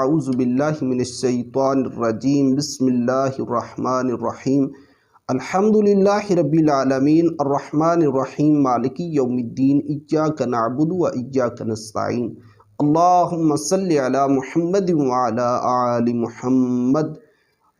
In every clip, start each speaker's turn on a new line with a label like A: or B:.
A: اعوذ باللہ من الشیطان الرجیم بسم اللہ الرحمن الرحیم الحمدللہ رب العالمین الرحمن الرحیم مالک یوم الدین ایاک نعبد و ایاک نستعین اللہم صلی علی محمد وعلی آل محمد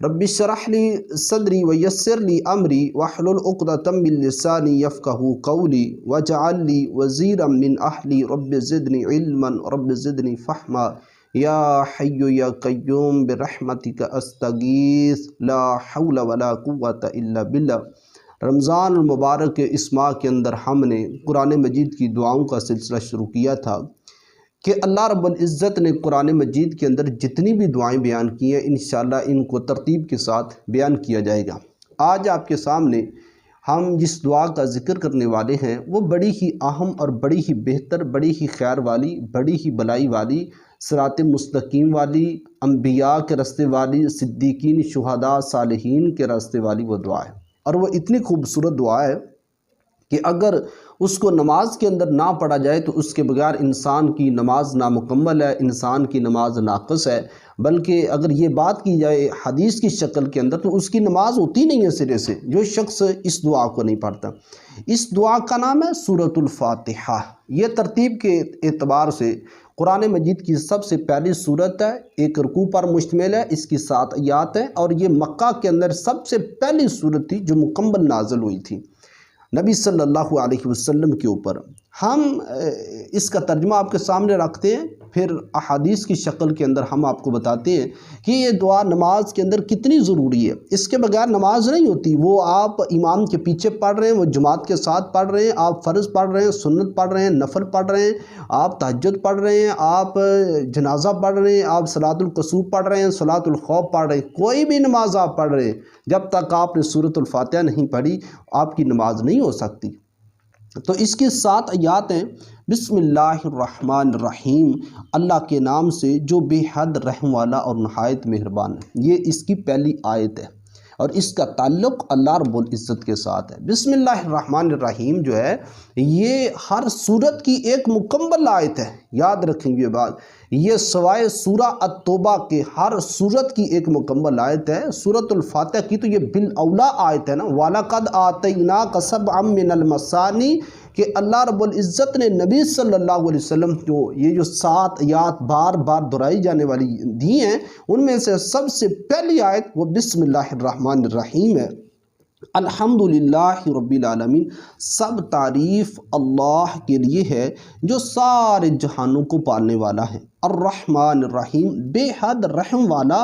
A: رب اشرح لی صدری ویسر لی امری واحلل عقدۃ من لسانی یفقہوا قولی واجعل لی وزیرا من اہلی رب زدنی علما رب زدنی فہما یا حی یا قیوم برحمتک استغیث لا حول ولا قوت الا باللہ۔ رمضان المبارک کے اس ماہ کے اندر ہم نے قرآن مجید کی دعاؤں کا سلسلہ شروع کیا تھا کہ اللہ رب العزت نے قرآن مجید کے اندر جتنی بھی دعائیں بیان کی ہیں انشاءاللہ ان کو ترتیب کے ساتھ بیان کیا جائے گا۔ آج آپ کے سامنے ہم جس دعا کا ذکر کرنے والے ہیں وہ بڑی ہی اہم اور بڑی ہی بہتر، بڑی ہی خیر والی، بڑی ہی بلائی والی، صراط مستقیم والی، انبیاء کے راستے والی، صدیقین، شہداء، صالحین کے راستے والی وہ دعا ہے۔ اور وہ اتنی خوبصورت دعا ہے کہ اگر اس کو نماز کے اندر نہ پڑھا جائے تو اس کے بغیر انسان کی نماز نامکمل ہے، انسان کی نماز ناقص ہے۔ بلکہ اگر یہ بات کی جائے حدیث کی شکل کے اندر تو اس کی نماز ہوتی نہیں ہے سرے سے، جو شخص اس دعا کو نہیں پڑھتا۔ اس دعا کا نام ہے سورۃ الفاتحہ۔ یہ ترتیب کے اعتبار سے قرآن مجید کی سب سے پہلی سورت ہے، ایک رکوع پر مشتمل ہے، اس کی 7 آیات ہیں، اور یہ مکہ کے اندر سب سے پہلی سورت تھی جو مکمل نازل ہوئی تھی نبی صلی اللہ علیہ وسلم کے اوپر۔ ہم اس کا ترجمہ آپ کے سامنے رکھتے ہیں، پھر احادیث کی شکل کے اندر ہم آپ کو بتاتے ہیں کہ یہ دعا نماز کے اندر کتنی ضروری ہے۔ اس کے بغیر نماز نہیں ہوتی۔ وہ آپ امام کے پیچھے پڑھ رہے ہیں، وہ جماعت کے ساتھ پڑھ رہے ہیں، آپ فرض پڑھ رہے ہیں، سنت پڑھ رہے ہیں، نفل پڑھ رہے ہیں، آپ تہجد پڑھ رہے ہیں، آپ جنازہ پڑھ رہے ہیں، آپ صلاۃ الکسوف پڑھ رہے ہیں، صلاۃ الخوف پڑھ رہے ہیں، کوئی بھی نماز آپ پڑھ رہے ہیں، جب تک آپ نے سورۃ الفاتحہ نہیں پڑھی آپ کی نماز نہیں ہو سکتی۔ تو اس کی 7 آیات ہیں۔ بسم اللہ الرحمن الرحیم، اللہ کے نام سے جو بے حد رحم والا اور نہایت مہربان ہے۔ یہ اس کی پہلی آیت ہے اور اس کا تعلق اللہ رب العزت کے ساتھ ہے۔ بسم اللہ الرحمن الرحیم جو ہے یہ ہر سورت کی ایک مکمل آیت ہے۔ یاد رکھیں یہ بات، یہ سوائے سورہ التوبہ کے ہر سورت کی ایک مکمل آیت ہے۔ سورۃ الفاتحہ کی تو یہ بالاولیٰ آیت ہے نا، وَلَقَدْ آتَيْنَاكَ سَبْعًا مِّنَ الْمَثَانِي، کہ اللہ رب العزت نے نبی صلی اللہ علیہ وسلم کو یہ جو 7 آیات بار بار دہرائی جانے والی دی ہیں، ان میں سے سب سے پہلی آیت وہ بسم اللہ الرحمن الرحیم ہے۔ الحمدللہ رب العالمین، سب تعریف اللہ کے لیے ہے جو سارے جہانوں کو پالنے والا ہے۔ الرحمن الرحیم، بے حد رحم والا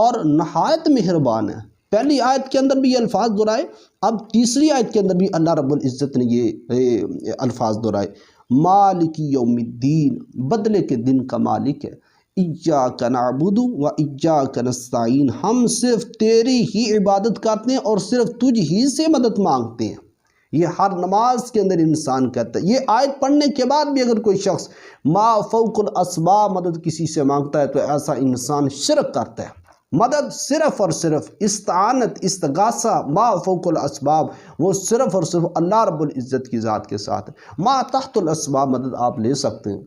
A: اور نہایت مہربان ہے۔ پہلی آیت کے اندر بھی یہ الفاظ دہرائے، اب تیسری آیت کے اندر بھی اللہ رب العزت نے یہ الفاظ دہرائے۔ مالک یوم الدین، بدلے کے دن کا مالک ہے۔ ایاک نعبد و ایاک نستعین، ہم صرف تیری ہی عبادت کرتے ہیں اور صرف تجھ ہی سے مدد مانگتے ہیں۔ یہ ہر نماز کے اندر انسان کہتا ہے۔ یہ آیت پڑھنے کے بعد بھی اگر کوئی شخص ما فوق الاسباب مدد کسی سے مانگتا ہے تو ایسا انسان شرک کرتا ہے۔ مدد صرف اور صرف استعانت، استغاثہ، ما فوق الاسباب، وہ صرف اور صرف اللہ رب العزت کی ذات کے ساتھ ہے۔ ما تحت الاسباب مدد آپ لے سکتے ہیں۔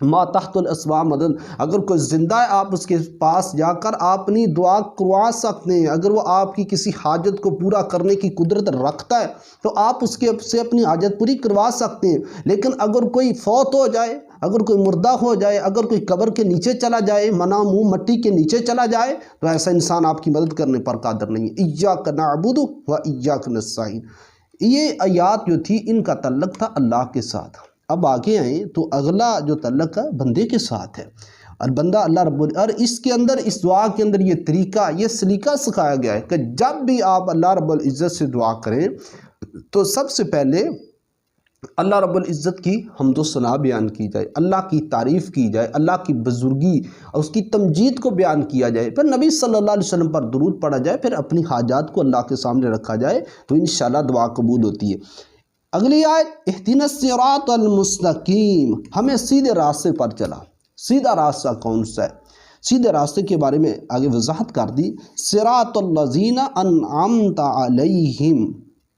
A: ما تحت الاسباب مدد، اگر کوئی زندہ ہے آپ اس کے پاس جا کر آپ اپنی دعا کروا سکتے ہیں۔ اگر وہ آپ کی کسی حاجت کو پورا کرنے کی قدرت رکھتا ہے تو آپ اس کے سے اپنی حاجت پوری کروا سکتے ہیں۔ لیکن اگر کوئی فوت ہو جائے، اگر کوئی مردہ ہو جائے، اگر کوئی قبر کے نیچے چلا جائے، منہ مٹی کے نیچے چلا جائے تو ایسا انسان آپ کی مدد کرنے پر قادر نہیں ہے۔ ایاک نعبد و ایاک نستعین، یہ آیات جو تھی ان کا تعلق تھا اللہ کے ساتھ۔ اب آگے آئیں تو اگلا جو تعلق ہے بندے کے ساتھ ہے، اور بندہ اللہ رب اور اس کے اندر، اس دعا کے اندر یہ طریقہ، یہ سلیقہ سکھایا گیا ہے کہ جب بھی آپ اللہ رب العزت سے دعا کریں تو سب سے پہلے اللہ رب العزت کی حمد و ثنا بیان کی جائے، اللہ کی تعریف کی جائے، اللہ کی بزرگی اور اس کی تمجید کو بیان کیا جائے، پھر نبی صلی اللہ علیہ وسلم پر درود پڑھا جائے، پھر اپنی حاجات کو اللہ کے سامنے رکھا جائے تو انشاءاللہ دعا قبول ہوتی ہے۔ اگلی آیت، اہدنا الصراط المستقیم، ہمیں سیدھے راستے پر چلا۔ سیدھا راستہ کون سا ہے؟ سیدھے راستے کے بارے میں آگے وضاحت کر دی۔ صراط الذین انعمت علیہم،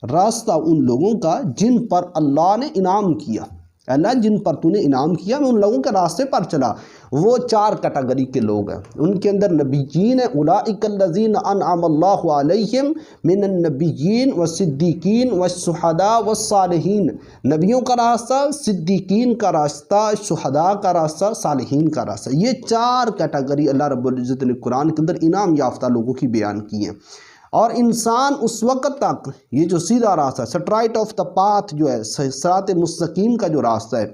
A: راستہ ان لوگوں کا جن پر اللہ نے انعام کیا۔ اللہ جن پر تو نے انعام کیا میں ان لوگوں کے راستے پر چلا۔ وہ 4 کیٹیگری کے لوگ ہیں، ان کے اندر نبیین ہیں، اولئک الذین انعم اللہ علیہم من النبیین والصدیقین والشہداء والصالحین، نبیوں کا راستہ، صدیقین کا راستہ، شہداء کا راستہ، صالحین کا راستہ۔ یہ 4 کیٹیگری اللہ رب العزت نے قرآن کے اندر انعام یافتہ لوگوں کی بیان کی ہیں۔ اور انسان اس وقت تک یہ جو سیدھا راستہ ہے، سٹرائٹ آف دا پاتھ جو ہے، صراط مستقیم کا جو راستہ ہے،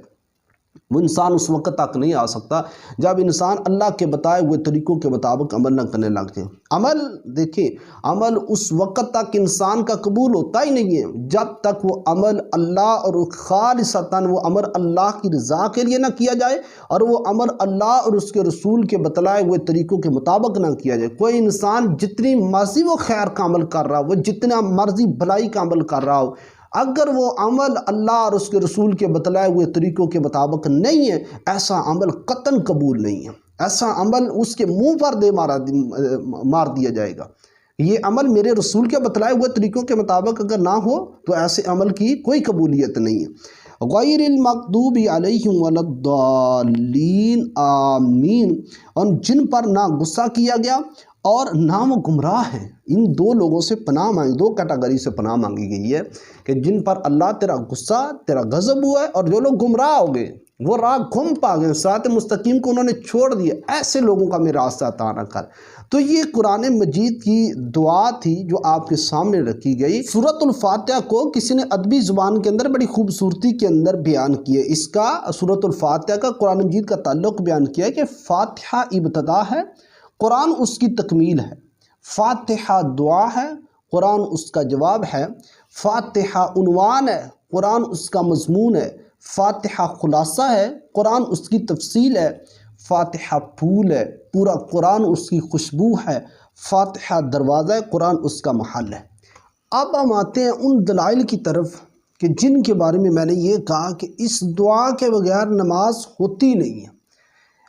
A: وہ انسان اس وقت تک نہیں آ سکتا جب انسان اللہ کے بتائے ہوئے طریقوں کے مطابق عمل نہ کرنے لگ جائے۔ عمل دیکھیں، عمل اس وقت تک انسان کا قبول ہوتا ہی نہیں ہے جب تک وہ عمل اللہ اور خالصتاً وہ عمل اللہ کی رضا کے لیے نہ کیا جائے، اور وہ عمل اللہ اور اس کے رسول کے بتلائے ہوئے طریقوں کے مطابق نہ کیا جائے۔ کوئی انسان جتنی مرضی وہ خیر کا عمل کر رہا ہو، وہ جتنا مرضی بھلائی کا عمل کر رہا ہو، اگر وہ عمل اللہ اور اس کے رسول کے بتلائے ہوئے طریقوں کے مطابق نہیں ہے، ایسا عمل قطعاً قبول نہیں ہے۔ ایسا عمل اس کے منہ پر مار دیا جائے گا۔ یہ عمل میرے رسول کے بتلائے ہوئے طریقوں کے مطابق اگر نہ ہو تو ایسے عمل کی کوئی قبولیت نہیں ہے۔ غیر المغضوب علیہم ولا الضالین آمین، اور جن پر نہ غصہ کیا گیا اور نہ وہ گمراہ ہیں۔ ان 2 لوگوں سے پناہ مانگی، 2 کیٹیگری سے پناہ مانگی گئی ہے کہ جن پر اللہ تیرا غصہ، تیرا غضب ہوا ہے، اور جو لوگ گمراہ ہو گئے، وہ راہ گم پا گئے، صراط مستقیم کو انہوں نے چھوڑ دیا، ایسے لوگوں کا میرا راستہ عطا نہ کر۔ تو یہ قرآن مجید کی دعا تھی جو آپ کے سامنے رکھی گئی۔ سورۃ الفاتحہ کو کسی نے ادبی زبان کے اندر بڑی خوبصورتی کے اندر بیان کیے۔ اس کا سورۃ الفاتحہ کا قرآن مجید کا تعلق بیان کیا ہے کہ فاتحہ ابتدا ہے، قرآن اس کی تکمیل ہے۔ فاتحہ دعا ہے، قرآن اس کا جواب ہے۔ فاتحہ عنوان ہے، قرآن اس کا مضمون ہے۔ فاتحہ خلاصہ ہے، قرآن اس کی تفصیل ہے۔ فاتحہ پھول ہے، پورا قرآن اس کی خوشبو ہے۔ فاتحہ دروازہ ہے، قرآن اس کا محل ہے۔ اب ہم آتے ہیں ان دلائل کی طرف کہ جن کے بارے میں نے یہ کہا کہ اس دعا کے بغیر نماز ہوتی نہیں ہے۔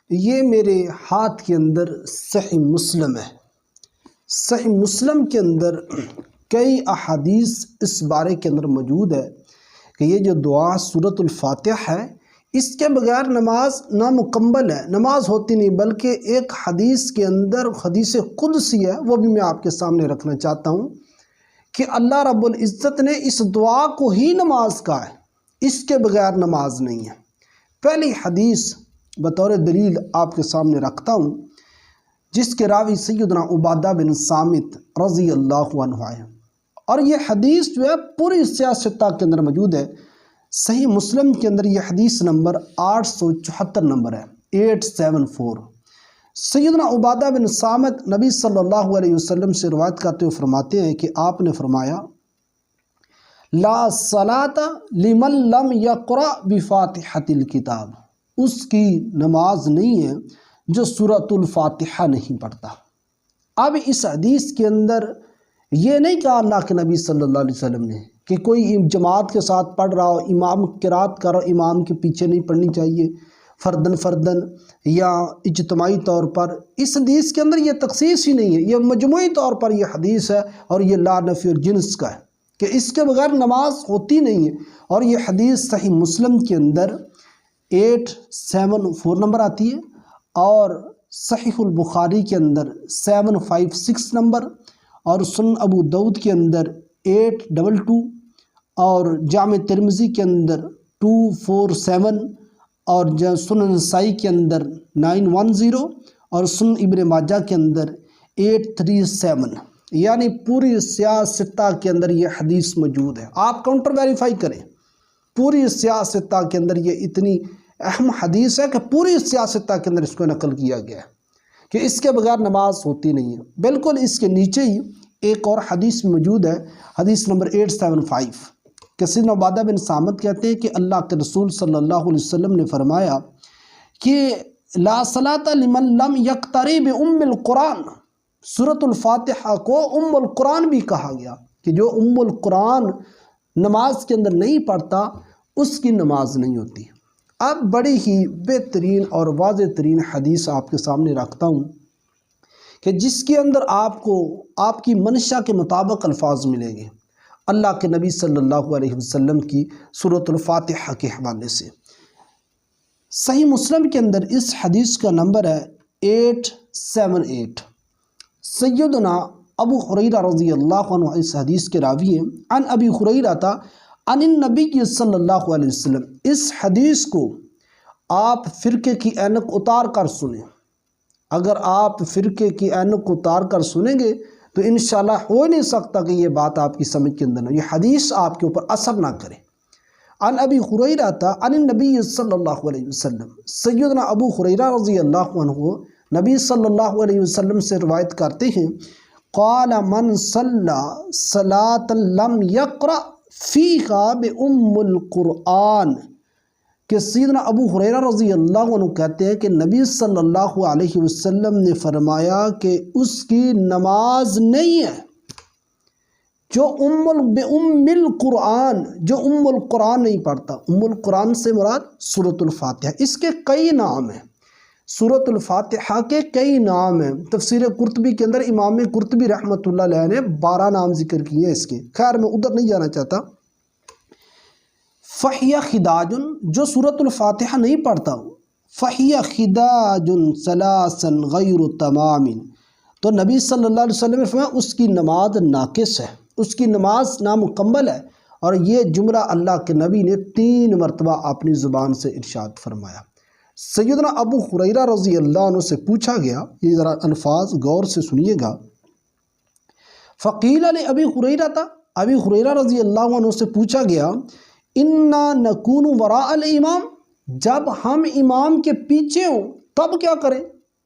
A: یہ میرے ہاتھ کے اندر صحیح مسلم ہے۔ صحیح مسلم کے اندر کئی احادیث اس بارے کے اندر موجود ہے کہ یہ جو دعا سورۃ الفاتحہ ہے، اس کے بغیر نماز نامکمل ہے، نماز ہوتی نہیں۔ بلکہ ایک حدیث کے اندر، حدیث قدسی ہے، وہ بھی میں آپ کے سامنے رکھنا چاہتا ہوں کہ اللہ رب العزت نے اس دعا کو ہی نماز کہا ہے، اس کے بغیر نماز نہیں ہے۔ پہلی حدیث بطور دلیل آپ کے سامنے رکھتا ہوں، جس کے راوی سیدنا عبادہ بن صامت رضی اللہ عنہ ہے، اور یہ حدیث جو ہے پوری سیاستہ کے اندر موجود ہے۔ صحیح مسلم کے اندر یہ حدیث نمبر 874 نمبر ہے، 874۔ سیدنا عبادہ بن صامت نبی صلی اللہ علیہ وسلم سے روایت کرتے ہوئے فرماتے ہیں کہ آپ نے فرمایا، لا صلاۃ لمن لم یقرأ بفاتحۃ الکتاب، اس کی نماز نہیں ہے جو سورۃ الفاتحہ نہیں پڑھتا۔ اب اس حدیث کے اندر یہ نہیں کہا اللہ کے نبی صلی اللہ علیہ وسلم نے کہ کوئی جماعت کے ساتھ پڑھ رہا ہو، امام قرات کر رہا ہو، امام کے پیچھے نہیں پڑھنی چاہیے فردن یا اجتماعی طور پر۔ اس حدیث کے اندر یہ تخصیص ہی نہیں ہے، یہ مجموعی طور پر یہ حدیث ہے، اور یہ لا نفی الجنس کا ہے کہ اس کے بغیر نماز ہوتی نہیں ہے۔ اور یہ حدیث صحیح مسلم کے اندر 874 نمبر آتی ہے، اور صحیح البخاری کے اندر 756 نمبر، اور سنن ابو داؤد کے اندر 822، اور جامع ترمذی کے اندر 247، اور سنن نسائی کے اندر 910، اور سنن ابن ماجہ کے اندر 837۔ یعنی پوری سیاہ ستہ کے اندر یہ حدیث موجود ہے۔ آپ کاؤنٹر ویریفائی کریں، پوری سیاہ ستہ کے اندر یہ اتنی اہم حدیث ہے کہ پوری سیاہ ستہ کے اندر اس کو نقل کیا گیا ہے کہ اس کے بغیر نماز ہوتی نہیں ہے۔ بالکل اس کے نیچے ہی ایک اور حدیث موجود ہے، حدیث نمبر 875، کہ سیدنا عبادہ بن صامت کہتے ہیں کہ اللہ کے رسول صلی اللہ علیہ وسلم نے فرمایا کہ لا صلاۃ لمن لم یقتری بام القرآن، سورۃ الفاتحہ کو ام القرآن بھی کہا گیا کہ جو ام القرآن نماز کے اندر نہیں پڑھتا اس کی نماز نہیں ہوتی۔ اب بڑی ہی بہترین اور واضح ترین حدیث آپ کے سامنے رکھتا ہوں کہ جس کے اندر آپ کو آپ کی منشا کے مطابق الفاظ ملیں گے اللہ کے نبی صلی اللہ علیہ وسلم کی سورۃ الفاتحہ کے حوالے سے۔ صحیح مسلم کے اندر اس حدیث کا نمبر ہے 878۔ سیدنا ابو ہریرہ رضی اللہ عنہ اس حدیث کے راوی ہیں۔ عن ابی ہریرہ عن النبی صلی اللہ علیہ وسلم۔ اس حدیث کو آپ فرقے کی اینک اتار کر سنیں۔ اگر آپ فرقے کی اینک اتار کر سنیں گے تو انشاءاللہ ہو نہیں سکتا کہ یہ بات آپ کی سمجھ کے اندر نہ، یہ حدیث آپ کے اوپر اثر نہ کرے۔ عن ابی ہریرہ عن النبی صلی اللہ علیہ وسلم۔ سیدنا ابو ہریرہ رضی اللہ عنہ نبی صلی اللہ علیہ وسلم سے روایت کرتے ہیں، قال من صلی صلاۃ لم یقرأ فیہا بأم القرآن، کہ سیدنا ابو ہریرہ رضی اللہ عنہ کہتے ہیں کہ نبی صلی اللہ علیہ وسلم نے فرمایا کہ اس کی نماز نہیں ہے جو بأم القرآن، جو ام القرآن نہیں پڑھتا۔ ام القرآن سے مراد سورۃ الفاتحہ۔ اس کے کئی نام ہیں، سورۃ الفاتحہ کے کئی نام ہیں۔ تفسیر قرطبی کے اندر امام قرطبی رحمۃ اللہ علیہ نے 12 نام ذکر کیے ہیں اس کے، خیر میں ادھر نہیں جانا چاہتا۔ فہی خداج، جو سورۃ الفاتحہ نہیں پڑھتا، فہی خداج ثلاثا غیر تمام، تو نبی صلی اللہ علیہ وسلم نے فرمایا اس کی نماز ناقص ہے، اس کی نماز نامکمل ہے۔ اور یہ جملہ اللہ کے نبی نے 3 مرتبہ اپنی زبان سے ارشاد فرمایا۔ سیدنا ابو ہریرہ رضی اللہ عنہ سے پوچھا گیا، یہ ذرا الفاظ غور سے سنیے گا، فقیل ابی ہریرہ، ابی ہریرہ رضی اللہ عنہ سے پوچھا گیا، انا نکون وراء الامام، جب ہم امام کے پیچھے ہوں تب کیا کریں؟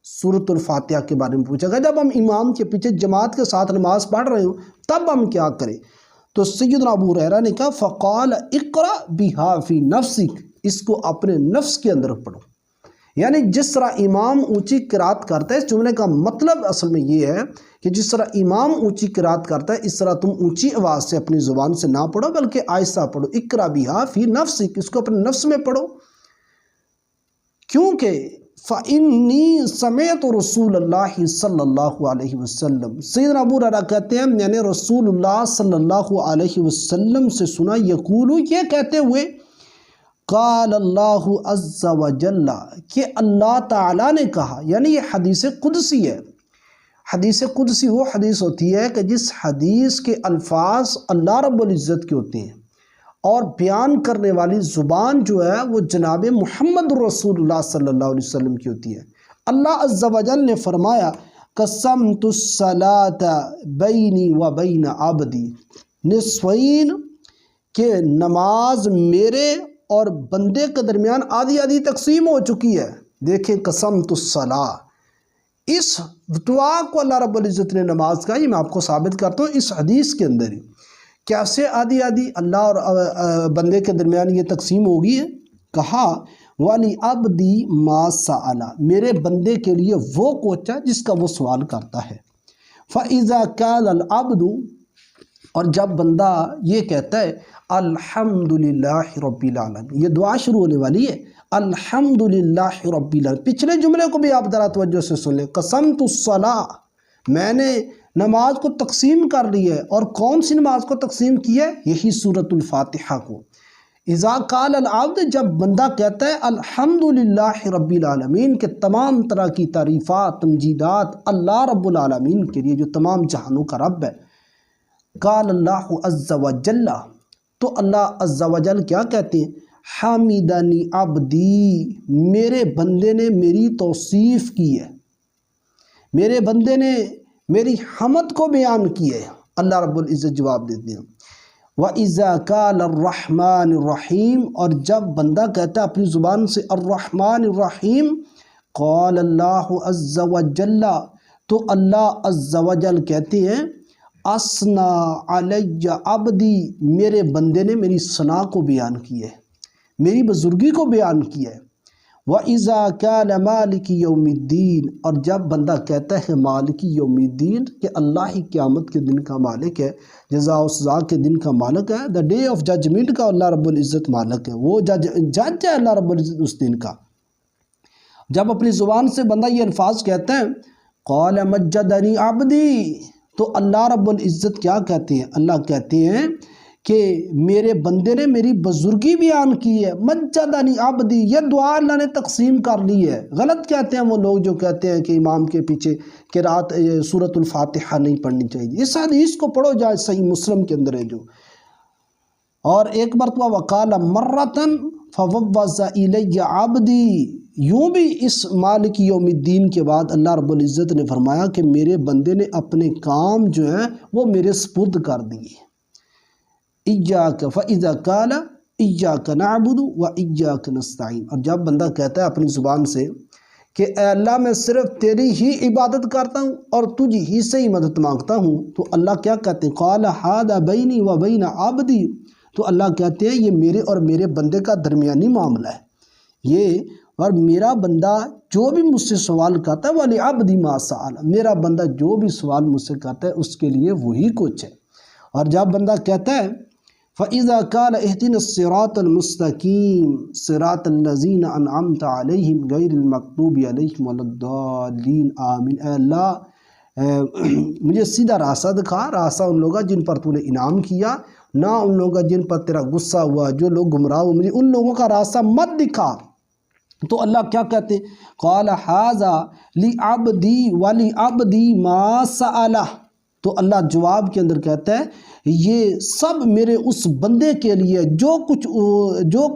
A: سورۃ الفاتحہ کے بارے میں پوچھا گیا، جب ہم امام کے پیچھے جماعت کے ساتھ نماز پڑھ رہے ہوں تب ہم کیا کریں؟ تو سیدنا ابو ہریرہ نے کہا، فقال اقرأ بها فی نفسک، اس کو اپنے نفس کے اندر پڑھو۔ یعنی جس طرح امام اونچی قرات کرتا ہے، اس جملے کا مطلب اصل میں یہ ہے کہ جس طرح امام اونچی قرات کرتا ہے اس طرح تم اونچی آواز سے اپنی زبان سے نہ پڑھو بلکہ آہستہ پڑھو۔ اقرأ بها فی نفسک، اس کو اپنے نفس میں پڑھو، کیونکہ فَإِنِّي سَمِعْتُ رسول اللہ صلی اللہ علیہ وسلم، سیدنا ابو ہریرہ کہتے ہیں میں نے رسول اللہ صلی اللہ علیہ وسلم سے سنا، یقول، یہ کہتے ہوئے، قال اللہ عز وجل، کہ اللہ تعالیٰ نے کہا، یعنی یہ حدیث قدسی ہے۔ حدیث قدسی وہ حدیث ہوتی ہے کہ جس حدیث کے الفاظ اللہ رب العزت کے ہوتے ہیں اور بیان کرنے والی زبان جو ہے وہ جناب محمد رسول اللہ صلی اللہ علیہ وسلم کی ہوتی ہے۔ اللہ عز و جل نے فرمایا، قسمت الصلاۃ بینی و بین عبدی نصفین، کہ نماز میرے اور بندے کے درمیان آدھی آدھی تقسیم ہو چکی ہے۔ دیکھیں قسمت الصلاۃ، اس دعا کو اللہ رب العزت نے نماز کا، یہ میں آپ کو ثابت کرتا ہوں اس حدیث کے اندر ہی، کیسے آدھی آدھی اللہ اور بندے کے درمیان یہ تقسیم ہوگی ہے؟ کہا، وَلِعَبْدِي مَا سَأَلَ، میرے بندے کے لیے وہ کوچا جس کا وہ سوال کرتا ہے۔ فَإِذَا كَانَ الْعَبْدُ، اور جب بندہ یہ کہتا ہے الحمدللہ رب العالمین، یہ دعا شروع ہونے والی ہے الحمدللہ رب العالمین۔ پچھلے جملے کو بھی آپ ذرا توجہ سے سن لیں، قسمت الصلاۃ، میں نے نماز کو تقسیم کر لی ہے، اور کون سی نماز کو تقسیم کی ہے؟ یہی سورۃ الفاتحہ کو۔ اذا قال العبد، جب بندہ کہتا ہے الحمدللہ رب العالمین، کہ تمام طرح کی تعریفات تمجیدات اللہ رب العالمین کے لیے جو تمام جہانوں کا رب ہے، قال اللہ عز و جل، تو اللہ عز و جل کیا کہتے ہیں؟ حامدنی عبدی، میرے بندے نے میری توصیف کی ہے، میرے بندے نے میری حمد کو بیان کی ہے۔ اللہ رب العزت جواب دیتے ہیں، وَإِذَا قَالَ الرَّحْمَٰنِ الرَّحِيمِ، اور جب بندہ کہتا ہے اپنی زبان سے الرحمن الرحیم، قال اللہ عز و جل، تو اللہ عز و جل کہتے ہیں، اسنا علی عبدی، میرے بندے نے میری ثنا کو بیان کی ہے، میری بزرگی کو بیان کی ہے۔ وَإِذَا كَانَ مَالِكِ يَوْمِ الدِّينِ، اور جب بندہ کہتا ہے مالک یوم الدین، کہ اللہ ہی قیامت کے دن کا مالک ہے، جزا و سزا کے دن کا مالک ہے، دا ڈے آف ججمنٹ کا اللہ رب العزت مالک ہے، وہ جج ہے اللہ رب العزت اس دن کا۔ جب اپنی زبان سے بندہ یہ الفاظ کہتا ہے قال مجدنی عبدی، تو اللہ رب العزت کیا کہتے ہیں؟ اللہ کہتے ہیں کہ میرے بندے نے میری بزرگی بیان کی ہے، مجدنی عبدی، یہ دعا اللہ نے تقسیم کر لی ہے۔ غلط کہتے ہیں وہ لوگ جو کہتے ہیں کہ امام کے پیچھے قرات سورۃ الفاتحہ نہیں پڑھنی چاہیے۔ اس حدیث کو پڑھو جائے صحیح مسلم کے اندر ہے جو۔ اور ایک مرتبہ وقال مرتن فوض الی عبدی، یوں بھی اس مالک یوم الدین کے بعد اللہ رب العزت نے فرمایا کہ میرے بندے نے اپنے کام جو ہیں وہ میرے سپرد کر دیے۔ ایاک فاذا قال ایاک نعبد و ایاک نستعین، اور جب بندہ کہتا ہے اپنی زبان سے کہ اے اللہ میں صرف تیری ہی عبادت کرتا ہوں اور تجھ ہی سے ہی مدد مانگتا ہوں، تو اللہ کیا کہتے ہیں؟ قال ھذا بینی و بین عبدی، تو اللہ کہتے ہیں یہ میرے اور میرے بندے کا درمیانی معاملہ ہے، یہ اور میرا بندہ جو بھی مجھ سے سوال کرتا ہے وَلِعَبْدِ مَا سَأَلَ، میرا بندہ جو بھی سوال مجھ سے کرتا ہے اس کے لیے وہی کچھ ہے۔ اور جب بندہ کہتا ہے فَإِذَا قَالَ اهْدِنَا الصِّرَاطَ الْمُسْتَقِيمَ صِرَاطَ الَّذِينَ أَنْعَمْتَ عَلَيْهِمْ غَيْرِ الْمَغْضُوبِ عَلَيْهِمْ وَلَا الضَّالِّينَ آمین، اے اللہ مجھے سیدھا راستہ دکھا، راستہ ان لوگوں جن پر تو نے انعام کیا، نہ ان لوگوں جن پر تیرا غصہ ہوا، جو لوگ گمراہ ہوئے، مجھے ان لوگوں کا راستہ مت دکھا۔ تو اللہ کیا کہتے ہیں؟ قال ھذا لعبدی ولعبدی ما سألہ، تو اللہ جواب کے اندر کہتا ہے یہ سب میرے اس بندے کے لیے جو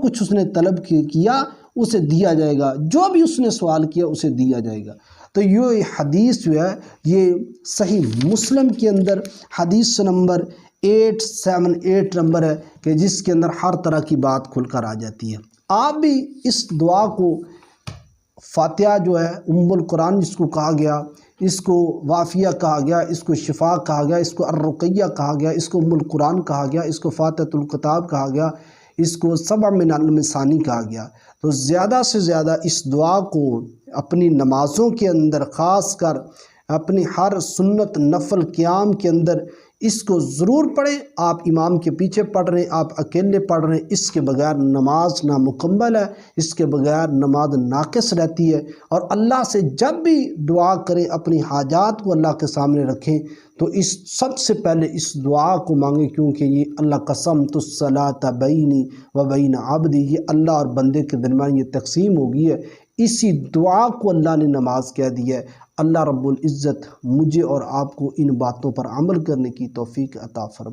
A: کچھ اس نے طلب کیا اسے دیا جائے گا، جو بھی اس نے سوال کیا اسے دیا جائے گا۔ تو یہ حدیث جو ہے یہ صحیح مسلم کے اندر حدیث نمبر 878 نمبر ہے کہ جس کے اندر ہر طرح کی بات کھل کر آ جاتی ہے۔ آپ بھی اس دعا کو فاتحہ جو ہے ام القرآن جس کو کہا گیا، اس کو وافیہ کہا گیا، اس کو شفا کہا گیا، اس کو الرقیہ کہا گیا، اس کو ام القرآن کہا گیا، اس کو فاتحۃ الکتاب کہا گیا، اس کو سبع من المثانی کہا گیا، تو زیادہ سے زیادہ اس دعا کو اپنی نمازوں کے اندر، خاص کر اپنی ہر سنت نفل قیام کے اندر اس کو ضرور پڑھیں۔ آپ امام کے پیچھے پڑھ رہے ہیں، آپ اکیلے پڑھ رہے ہیں، اس کے بغیر نماز نامکمل ہے، اس کے بغیر نماز ناقص رہتی ہے۔ اور اللہ سے جب بھی دعا کریں اپنی حاجات کو اللہ کے سامنے رکھیں تو اس سب سے پہلے اس دعا کو مانگیں، کیونکہ یہ اللہ قسمت الصلاۃ بینی و بین عبدی، یہ اللہ اور بندے کے درمیان یہ تقسیم ہو گئی ہے، اسی دعا کو اللہ نے نماز کہہ دی ہے۔ اللہ رب العزت مجھے اور آپ کو ان باتوں پر عمل کرنے کی توفیق عطا فرمائے۔